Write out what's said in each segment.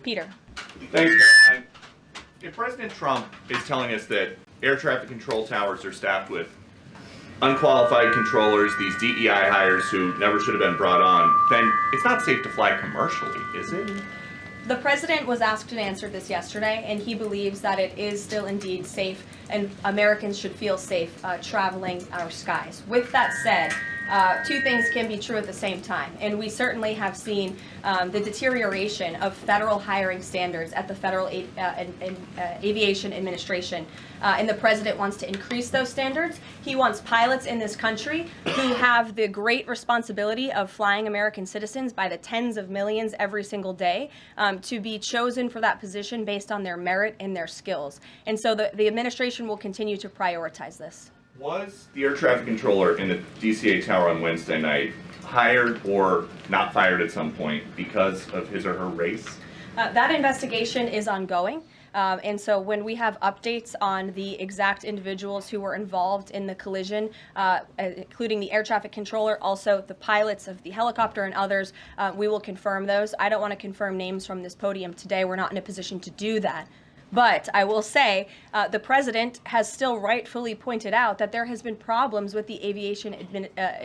Peter. Thanks, Caroline. If President Trump is telling us that air traffic control towers are staffed with unqualified controllers, these DEI hires who never should have been brought on, then it's not safe to fly commercially, is it? The president was asked and answered this yesterday, and he believes that it is still indeed safe, and Americans should feel safe traveling our skies. With that said, two things can be true at the same time, and we certainly have seen the deterioration of federal hiring standards at the Federal Aviation Administration, and the president wants to increase those standards. He wants pilots in this country who have the great responsibility of flying American citizens by the tens of millions every single day to be chosen for that position based on their merit and their skills. And so the administration will continue to prioritize this. Was the air traffic controller in the DCA tower on Wednesday night hired or not fired at some point because of his or her race? That investigation is ongoing. And so when we have updates on the exact individuals who were involved in the collision, including the air traffic controller, also the pilots of the helicopter and others, we will confirm those. I don't want to confirm names from this podium today. We're not in a position to do that. But I will say the president has still rightfully pointed out that there has been problems with the aviation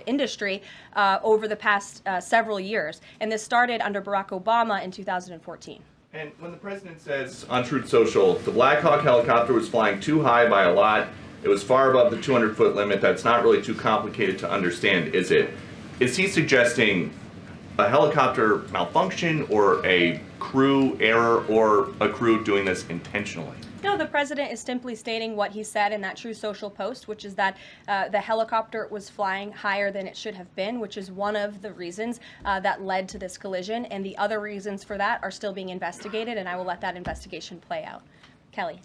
industry over the past several years. And this started under Barack Obama in 2014. And when the president says on Truth Social, the Black Hawk helicopter was flying too high by a lot, it was far above the 200-foot limit, that's not really too complicated to understand, is it? Is he suggesting a helicopter malfunction or a crew error or a crew doing this intentionally? No, the president is simply stating what he said in that True Social post, which is that the helicopter was flying higher than it should have been, which is one of the reasons that led to this collision. And the other reasons for that are still being investigated, and I will let that investigation play out. Kelly.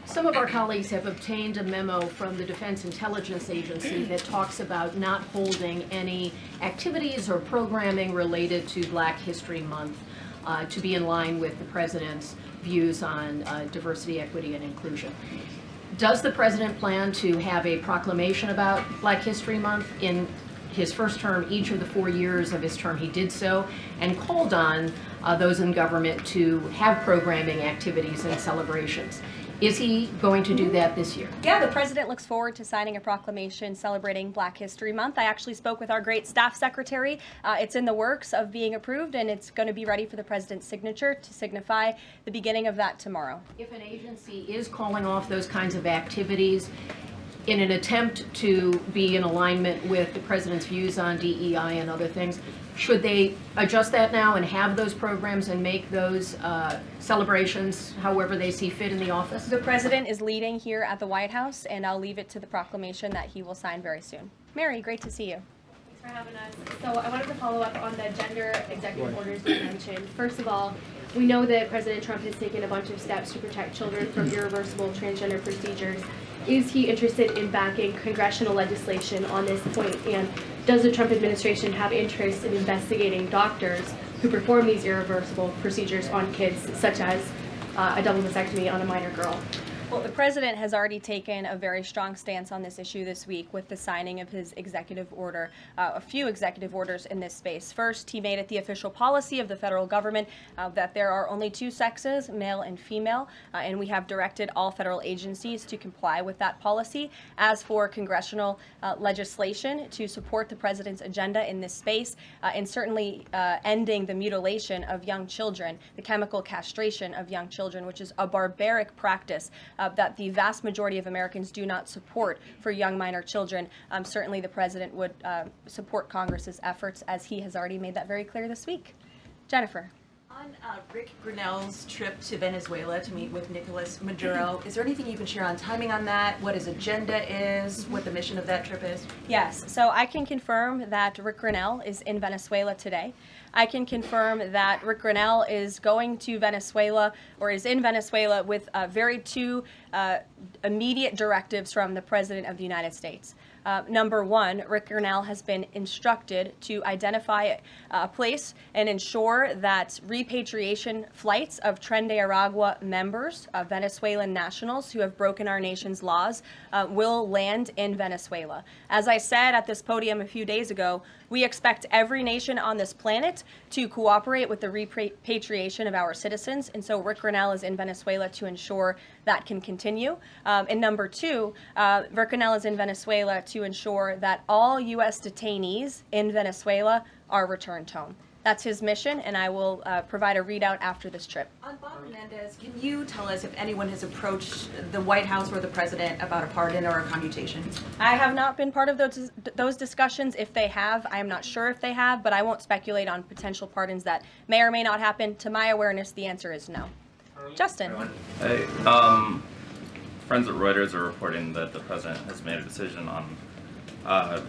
Some of our colleagues have obtained a memo from the Defense Intelligence Agency that talks about not holding any activities or programming related to Black History Month to be in line with the president's views on diversity, equity, and inclusion. Does the president plan to have a proclamation about Black History Month? In his first term, each of the 4 years of his term, he did so and called on those in government to have programming activities and celebrations. Is he going to do that this year? Yeah, the president looks forward to signing a proclamation celebrating Black History Month. I actually spoke with our great staff secretary. It's in the works of being approved, and it's going to be ready for the president's signature to signify the beginning of that tomorrow. If an agency is calling off those kinds of activities in an attempt to be in alignment with the president's views on DEI and other things, should they adjust that now and have those programs and make those celebrations however they see fit in the office? The president is leading here at the White House, and I'll leave it to the proclamation that he will sign very soon. Mary, great to see you. Thanks for having us. So I wanted to follow up on the gender executive orders that you mentioned. First of all, we know that President Trump has taken a bunch of steps to protect children from irreversible transgender procedures. Is he interested in backing congressional legislation on this point? And does the Trump administration have interest in investigating doctors who perform these irreversible procedures on kids, such as a double vasectomy on a minor girl? Well, the president has already taken a very strong stance on this issue this week with the signing of his executive order, a few executive orders in this space. First, he made it the official policy of the federal government that there are only two sexes, male and female, and we have directed all federal agencies to comply with that policy. As for congressional legislation to support the president's agenda in this space, and certainly ending the mutilation of young children, the chemical castration of young children, which is a barbaric practice that the vast majority of Americans do not support for young minor children. Certainly the president would support Congress's efforts, as he has already made that very clear this week. Jennifer. On Rick Grinnell's trip to Venezuela to meet with Nicolas Maduro, is there anything you can share on timing on that, what his agenda is, what the mission of that trip is? Yes, so I can confirm that Rick Grinnell is in Venezuela today. I can confirm that Rick Grinnell is going to Venezuela, or is in Venezuela, with two immediate directives from the President of the United States. Number one, Rick Grenell has been instructed to identify a place and ensure that repatriation flights of Tren de Aragua members, Venezuelan nationals who have broken our nation's laws, will land in Venezuela. As I said at this podium a few days ago, we expect every nation on this planet to cooperate with the repatriation of our citizens, and so Rick Grenell is in Venezuela to ensure that can continue. And number two, Rick Grenell is in Venezuela to ensure that all U.S. detainees in Venezuela are returned home. That's his mission, and I will provide a readout after this trip. On Bob Menendez, can you tell us if anyone has approached the White House or the president about a pardon or a commutation? I have not been part of those discussions. If they have, I am not sure if they have, but I won't speculate on potential pardons that may or may not happen. To my awareness, the answer is no. Justin. Hey, friends at Reuters are reporting that the president has made a decision on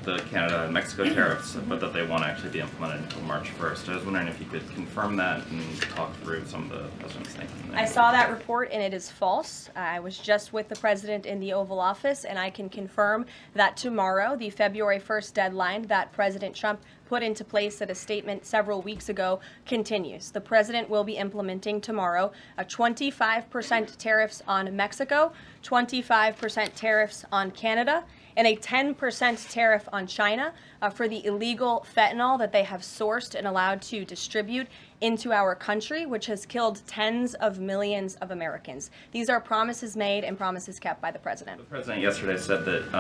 the Canada and Mexico tariffs, but that they won't actually be implemented until March 1st. I was wondering if you could confirm that and talk through some of the president's thinking there. I saw that report and it is false. I was just with the president in the Oval Office, and I can confirm that tomorrow, the February 1st deadline that President Trump put into place at a statement several weeks ago, continues. The president will be implementing tomorrow a 25% tariffs on Mexico, 25% tariffs on Canada, and a 10% tariff on China for the illegal fentanyl that they have sourced and allowed to distribute into our country, which has killed tens of millions of Americans. These are promises made and promises kept by the president. The president yesterday said that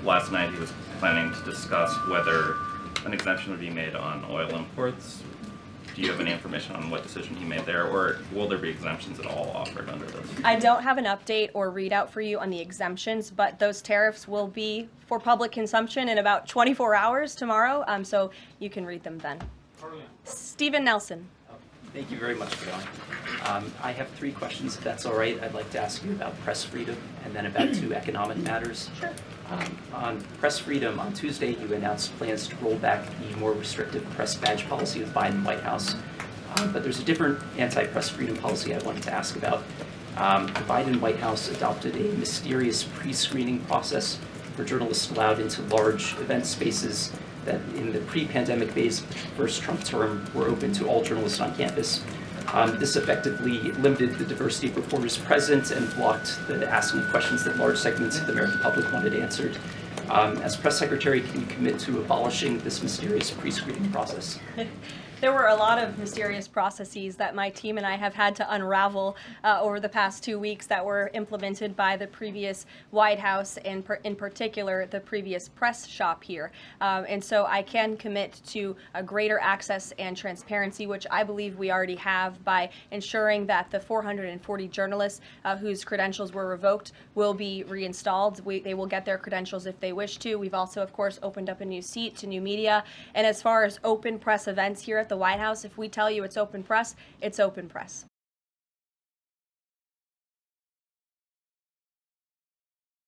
last night he was planning to discuss whether an exemption would be made on oil imports. Do you have any information on what decision he made there, or will there be exemptions at all offered under this? I don't have an update or readout for you on the exemptions, but those tariffs will be for public consumption in about 24 hours tomorrow, so you can read them then. Stephen Nelson. Thank you very much, Caroline. I have 3 questions, if that's all right. I'd like to ask you about press freedom and then about 2 economic matters. Sure. On press freedom, on Tuesday you announced plans to roll back the more restrictive press badge policy of the Biden White House. But there's a different anti-press freedom policy I wanted to ask about. The Biden White House adopted a mysterious pre-screening process for journalists allowed into large event spaces that in the pre-pandemic days of the first Trump term were open to all journalists on campus. This effectively limited the diversity of reporters present and blocked the asking of questions that large segments of the American public wanted answered. As press secretary, can you commit to abolishing this mysterious pre-screening process? There were a lot of mysterious processes that my team and I have had to unravel over the past 2 weeks that were implemented by the previous White House and in particular the previous press shop here. And so I can commit to a greater access and transparency, which I believe we already have by ensuring that the 440 journalists whose credentials were revoked will be reinstalled. They will get their credentials if they wish to. We've also, of course, opened up a new seat to new media. And as far as open press events here at the White House, if we tell you it's open press, it's open press.